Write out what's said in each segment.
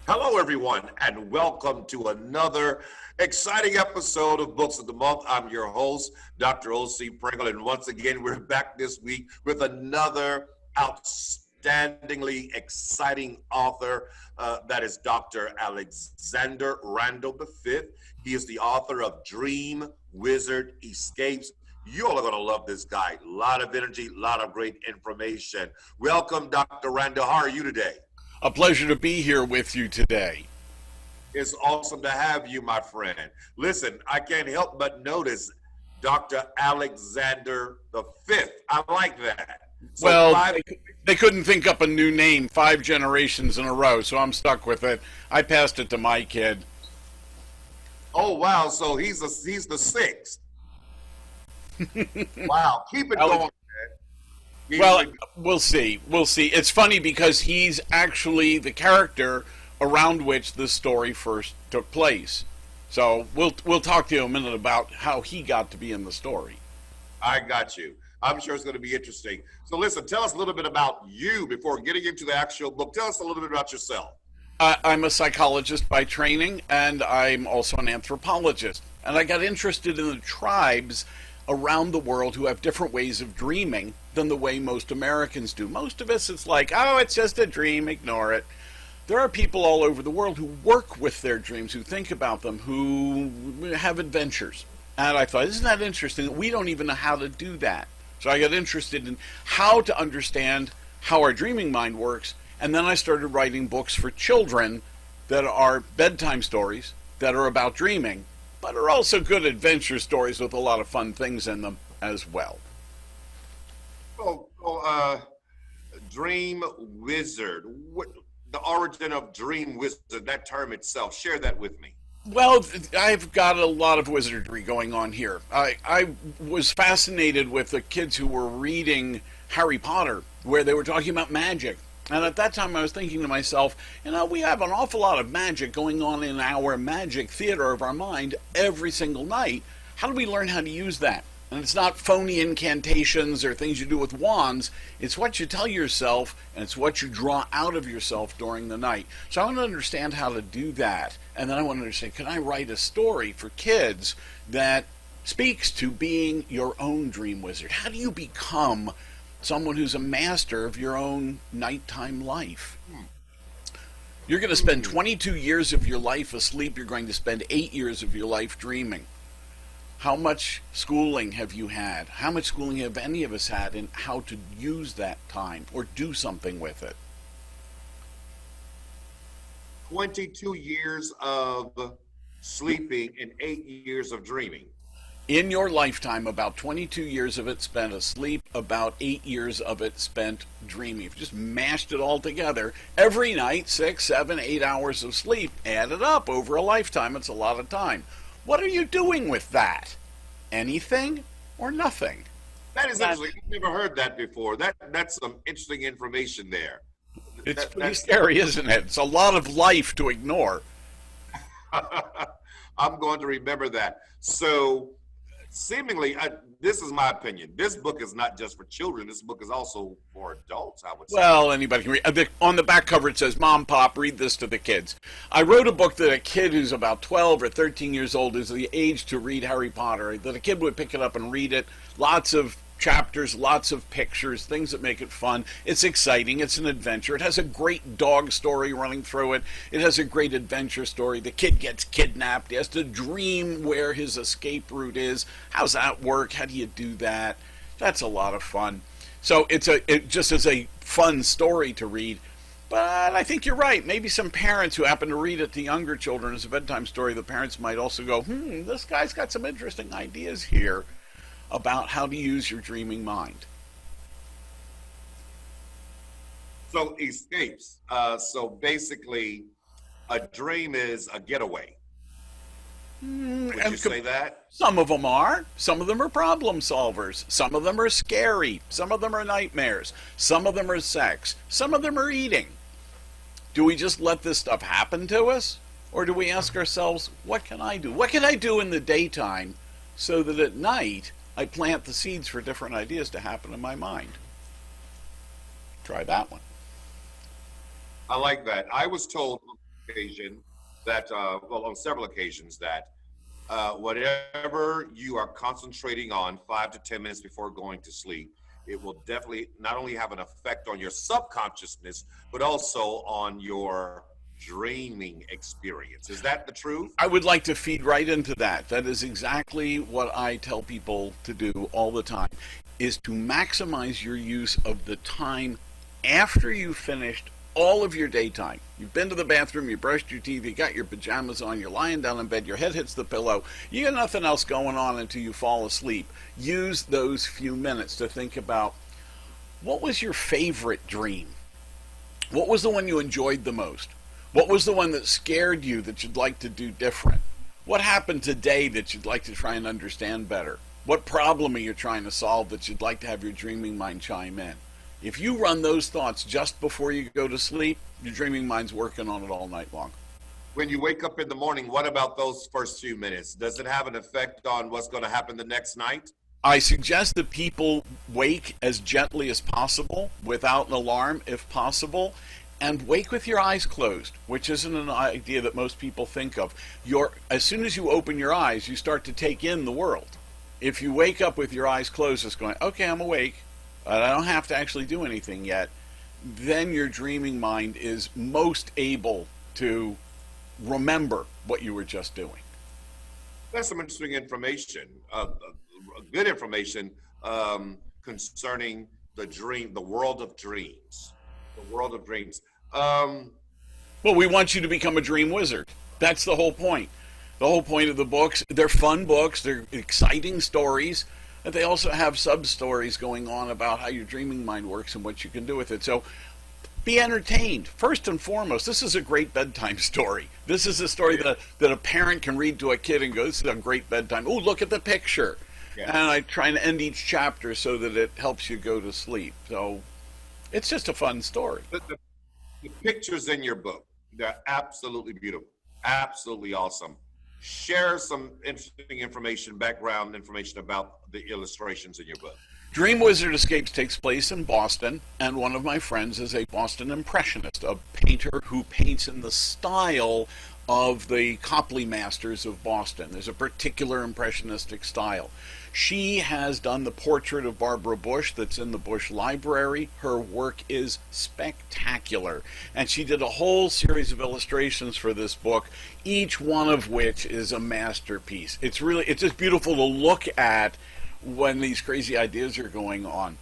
Hello, everyone, and welcome to another exciting episode of Books of the Month. I'm your host, Dr. O.C. Pringle, and once again, we're back this week with another outstandingly exciting author. That is Dr. Alexander Randall V. He is the author of Dream Wizard Escapes. You all are going to love this guy. A lot of energy, a lot of great information. Welcome, Dr. Randall. How are you today? A pleasure to be here with you today. It's awesome to have you, my friend. Listen, I can't help but notice Dr. Alexander the Fifth. I like that. So Well, five. they couldn't think up a new name 5 generations in a row, so I'm stuck with it. I passed it to my kid. Oh wow! So he's the sixth. Wow, keep it Alex, going. well, We- we'll see. We'll see. It's funny because he's actually the character around which this story first took place. So we'll talk to you in a minute about how he got to be in the story. I got you. I'm sure it's going to be interesting. So listen, tell us a little bit about you before getting into the actual book. Tell us a little bit about yourself. I'm a psychologist by training, and I'm also an anthropologist. And I got interested in the tribes around the world who have different ways of dreaming than the way most Americans do. Most of us, it's like, oh, it's just a dream, ignore it. There are people all over the world who work with their dreams, who think about them, who have adventures. And I thought, isn't that interesting? We don't even know how to do that. So I got interested in how to understand how our dreaming mind works. And then I started writing books for children that are bedtime stories that are about dreaming, but are also good adventure stories with a lot of fun things in them as well. Oh, Dream Wizard. What the origin of Dream Wizard? That term itself. Share that with me. Well, I've got a lot of wizardry going on here. I was fascinated with the kids who were reading Harry Potter, where they were talking about magic. And at that time, I was thinking to myself, we have an awful lot of magic going on in our magic theater of our mind every single night. How do we learn how to use that? And it's not phony incantations or things you do with wands. It's what you tell yourself, and it's what you draw out of yourself during the night. So I want to understand how to do that. And then I want to understand, can I write a story for kids that speaks to being your own dream wizard? How do you become someone who's a master of your own nighttime life? You're going to spend 22 years of your life asleep. You're going to spend 8 years of your life dreaming. How much schooling have you had? How much schooling have any of us had in how to use that time or do something with it? 22 years of sleeping and 8 years of dreaming. In your lifetime, about 22 years of it spent asleep, about 8 years of it spent dreaming. If you just mashed it all together, every night, 6, 7, 8 hours of sleep, added up over a lifetime, it's a lot of time. What are you doing with that? Anything or nothing? That is interesting. I've never heard that before. That's some interesting information there. It's That, pretty that's scary, isn't it? It's a lot of life to ignore. I'm going to remember that. So, seemingly, this is my opinion. This book is not just for children. This book is also for adults, I would say. Well, anybody can read. On the back cover it says, Mom, Pop, read this to the kids. I wrote a book that a kid who's about 12 or 13 years old is the age to read Harry Potter, that a kid would pick it up and read it. Lots of chapters, lots of pictures, things that make it fun. It's exciting. It's an adventure. It has a great dog story running through it. It has a great adventure story. The kid gets kidnapped. He has to dream where his escape route is. How's that work? How do you do that? That's a lot of fun. So it just is a fun story to read. But I think you're right. Maybe some parents who happen to read it to younger children as a bedtime story, the parents might also go, this guy's got some interesting ideas here about how to use your dreaming mind. So, escapes. So, basically, a dream is a getaway. Would you And say that? some of them are. Some of them are problem solvers. Some of them are scary. Some of them are nightmares. Some of them are sex. Some of them are eating. Do we just let this stuff happen to us? Or do we ask ourselves, what can I do? What can I do in the daytime so that at night I plant the seeds for different ideas to happen in my mind? Try that one. I like that. I was told occasion that, well, on several occasions that whatever you are concentrating on 5 to 10 minutes before going to sleep, it will definitely not only have an effect on your subconsciousness, but also on your dreaming experience. Is that the truth? I would like to feed right into that. That is exactly what I tell people to do all the time, is to maximize your use of the time after you've finished all of your daytime. You've been to the bathroom, you brushed your teeth, you got your pajamas on, you're lying down in bed, your head hits the pillow, you got nothing else going on until you fall asleep. Use those few minutes to think about, what was your favorite dream? What was the one you enjoyed the most? What was the one that scared you that you'd like to do different? What happened today that you'd like to try and understand better? What problem are you trying to solve that you'd like to have your dreaming mind chime in? If you run those thoughts just before you go to sleep, your dreaming mind's working on it all night long. When you wake up in the morning, what about those first few minutes? Does it have an effect on what's going to happen the next night? I suggest that people wake as gently as possible, without an alarm if possible, and wake with your eyes closed, which isn't an idea that most people think of. As soon as you open your eyes, you start to take in the world. If you wake up with your eyes closed, it's going, okay, I'm awake, I don't have to actually do anything yet, then your dreaming mind is most able to remember what you were just doing. That's some interesting information, good information concerning the world of dreams, the world of dreams. Well, we want you to become a dream wizard. That's the whole point. The whole point of the books, they're fun books, they're exciting stories, but they also have sub-stories going on about how your dreaming mind works and what you can do with it. So be entertained. First and foremost, this is a great bedtime story. This is a story that a parent can read to a kid and go, this is a great bedtime. Oh, look at the picture. Yes. And I try and end each chapter so that it helps you go to sleep. So it's just a fun story. The pictures in your book, they're absolutely beautiful, absolutely awesome. Share some interesting information, background information about the illustrations in your book. Dream Wizard Escapes takes place in Boston, and one of my friends is a Boston impressionist, a painter who paints in the style of the Copley masters of Boston. There's a particular impressionistic style. She has done the portrait of Barbara Bush that's in the Bush Library. Her work is spectacular, and she did a whole series of illustrations for this book, each one of which is a masterpiece. It's just beautiful to look at when these crazy ideas are going on.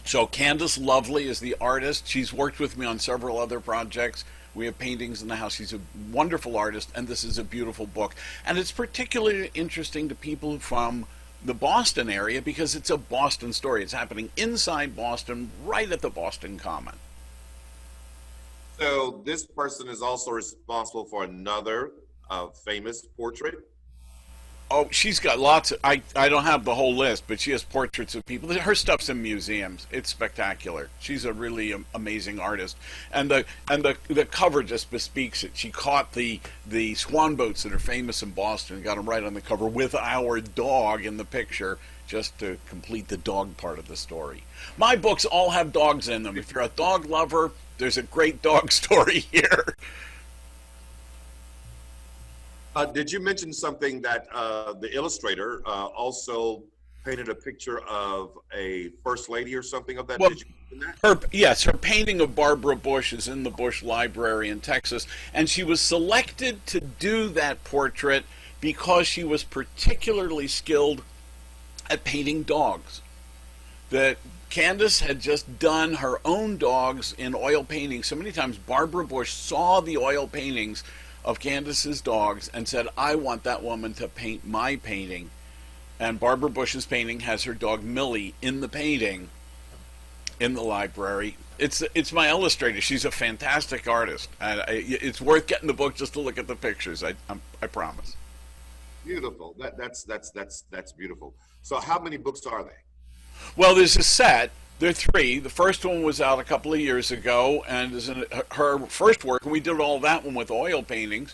So Candace Lovely is the artist. She's worked with me on several other projects. We have paintings in the house. She's a wonderful artist, and this is a beautiful book. And it's particularly interesting to people from the Boston area because it's a Boston story. It's happening inside Boston, right at the Boston Common. So this person is also responsible for another famous portrait. Oh, she's got lots of, I don't have the whole list, but she has portraits of people. Her stuff's in museums. It's spectacular. She's a really amazing artist. And the cover just bespeaks it. She caught the swan boats that are famous in Boston and got them right on the cover with our dog in the picture, just to complete the dog part of the story. My books all have dogs in them. If you're a dog lover, there's a great dog story here. Did you mention something that the illustrator also painted a picture of a first lady or something of that? Well, Did you mention that? Yes, her painting of Barbara Bush is in the Bush Library in Texas, and she was selected to do that portrait because she was particularly skilled at painting dogs. That Candace had just done her own dogs in oil paintings so many times. Barbara Bush saw the oil paintings of Candace's dogs and said, I want that woman to paint my painting. And Barbara Bush's painting has her dog Millie in the painting in the library. It's my illustrator. She's a fantastic artist. And it's worth getting the book just to look at the pictures. I promise. Beautiful. That's beautiful. So how many books are they? Well, there's a set. There are three. The first one was out a couple of years ago and is in her first work, and we did all that one with oil paintings.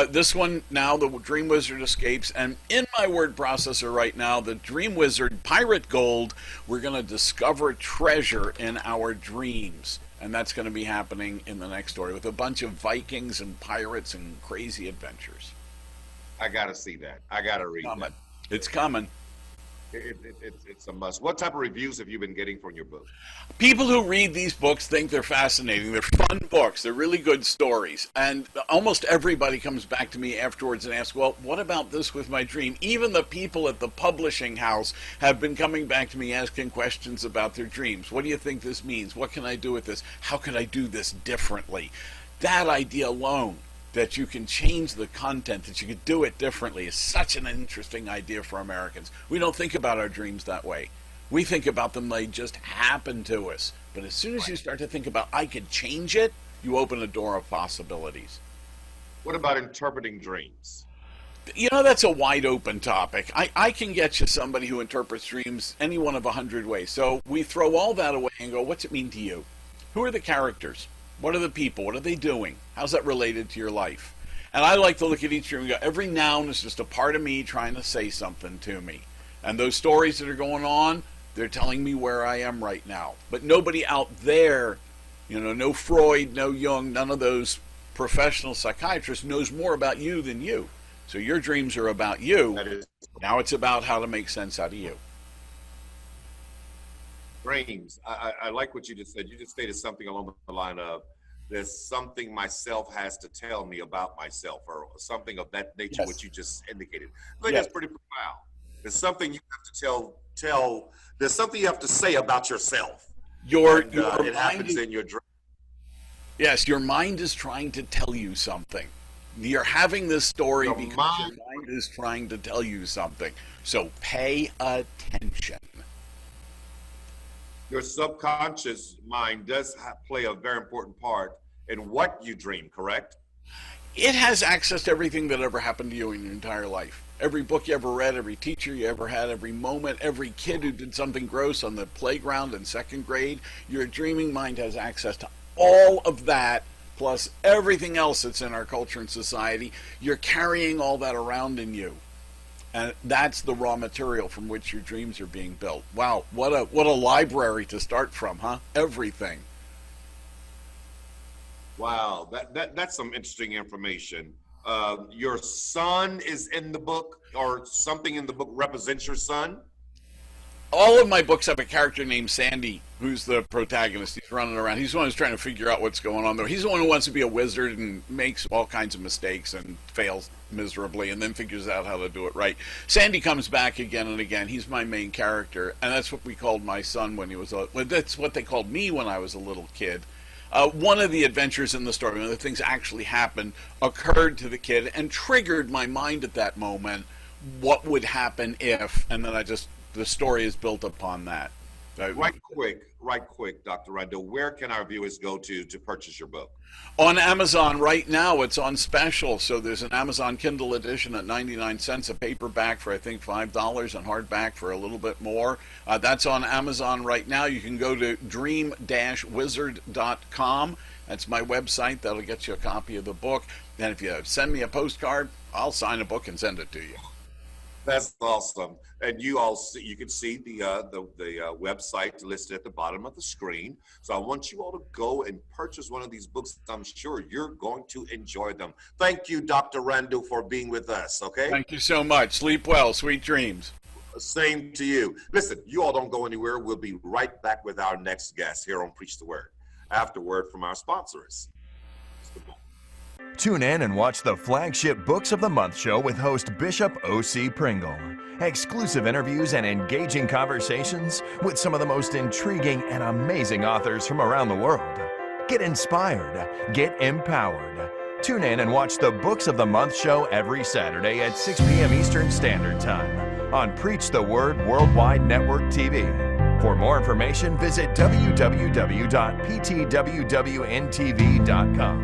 This one now, the Dream Wizard Escapes, and in my word processor right now, the Dream Wizard Pirate Gold, we're going to discover treasure in our dreams. And that's going to be happening in the next story with a bunch of Vikings and pirates and crazy adventures. I gotta see that. I gotta read that. Coming. It's coming. It's a must. What type of reviews have you been getting from your book? People who read these books think they're fascinating. They're fun books. They're really good stories. And almost everybody comes back to me afterwards and asks, well, what about this with my dream? Even the people at the publishing house have been coming back to me asking questions about their dreams. What do you think this means? What can I do with this? How can I do this differently? That idea alone, that you can change the content, that you could do it differently, is such an interesting idea for Americans. We don't think about our dreams that way. We think about them, they just happen to us. But as soon as you start to think about, I could change it, you open a door of possibilities. What about interpreting dreams? You know, that's a wide open topic. I can get you somebody who interprets dreams any one of 100 ways. So we throw all that away and go, what's it mean to you? Who are the characters? What are the people? What are they doing? How's that related to your life? And I like to look at each dream and go, every noun is just a part of me trying to say something to me. And those stories that are going on, they're telling me where I am right now. But nobody out there, you know, no Freud, no Jung, none of those professional psychiatrists knows more about you than you. So your dreams are about you. Now it's about how to make sense out of you. Dreams. I like what you just said. You just stated something along the line of, there's something myself has to tell me about myself, or something of that nature, Yes. which you just indicated. I think Yes. that's pretty profound. There's something you have to tell. There's something you have to say about yourself. Your It mind happens is, in your dream. yes, your mind is trying to tell you something. You're having this story Your because mind- your mind is trying to tell you something. So pay attention. Your subconscious mind does play a very important part in what you dream, correct? It has access to everything that ever happened to you in your entire life. Every book you ever read, every teacher you ever had, every moment, every kid who did something gross on the playground in second grade, your dreaming mind has access to all of that, plus everything else that's in our culture and society. You're carrying all that around in you. And that's the raw material from which your dreams are being built. Wow, what a library to start from, huh? Everything. Wow, that's some interesting information. Your son is in the book, or something in the book represents your son? All of my books have a character named Sandy, who's the protagonist. He's running around. He's the one who's trying to figure out what's going on there. He's the one who wants to be a wizard and makes all kinds of mistakes and fails miserably and then figures out how to do it right. Sandy comes back again and again. He's my main character, and that's what we called my son when he was that's what they called me when I was a little kid. One of the adventures in the story, one of the things actually happened, occurred to the kid and triggered my mind at that moment. What would happen if, and then the story is built upon that. Right quick, Dr. Randall, where can our viewers go to purchase your book? On Amazon right now, it's on special. So there's an Amazon Kindle edition at 99 cents, a paperback for I think $5, and hardback for a little bit more. That's on Amazon right now. You can go to dream-wizard.com. That's my website. That'll get you a copy of the book. And if you send me a postcard, I'll sign a book and send it to you. That's awesome. And you can see the website listed at the bottom of the screen. So I want you all to go and purchase one of these books. I'm sure you're going to enjoy them. Thank you, Dr. Randall, for being with us, okay? Thank you so much. Sleep well. Sweet dreams. Same to you. Listen, you all don't go anywhere. We'll be right back with our next guest here on Preach the Word, after word from our sponsors. Tune in and watch the flagship Books of the Month show with host Bishop O.C. Pringle. Exclusive interviews and engaging conversations with some of the most intriguing and amazing authors from around the world. Get inspired. Get empowered. Tune in and watch the Books of the Month show every Saturday at 6 p.m. Eastern Standard Time on Preach the Word Worldwide Network TV. For more information, visit www.ptwwntv.com.